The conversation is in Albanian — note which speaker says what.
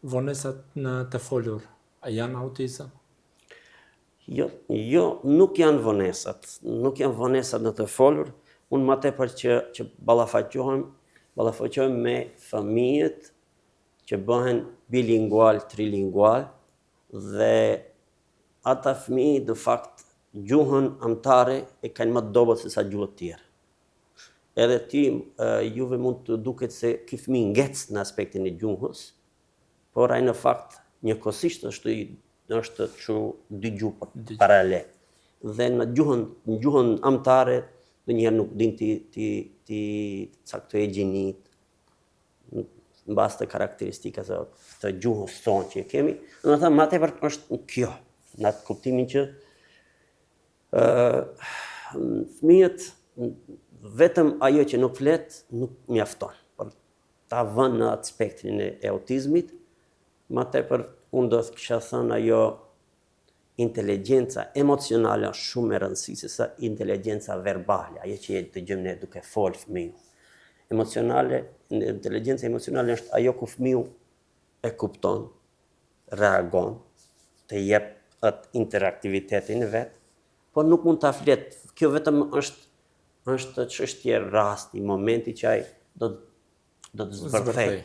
Speaker 1: vonesat në të folur, a janë autizëm?
Speaker 2: Jo, nuk janë vonesat. Nuk janë vonesat në të folur. Unë më tepër që ballafaqohem me fëmijët që bëhen bilingual, trilingual, dhe ata fëmijë në fakt gjuhën amtare e kanë më të dobët se sa gjuhët tjerë. Edhe ti, juve mund të duket se ky fëmijë ngec në aspektin e gjuhës, por ai në fakt njëkohësisht është çu dy gjuhë paralele. Dhe në gjuhën amtare ndonjëherë nuk din ti caktoj gjinit në bazë të karakteristikave të gjuhës tonë që kemi. Domethënë më tepër është kjo, në atë kuptimin që fëmijët vetëm ajo që nuk flet nuk mjafton. Por ta vënë në atë spektrin e autizmit, më tepër unë do të kisha thënë ajo inteligjenca emocionale është shumë e rëndësishme se inteligjenca verbale, ajo që dëgjojmë ne duke fol fëmiu. Inteligjenca emocionale është ajo ku fëmiu e kupton, reagon, të jep atë interaktivitetin e vet, por nuk mund ta flet. Kjo vetëm është çështje rasti, momenti që ai do të zbërthej.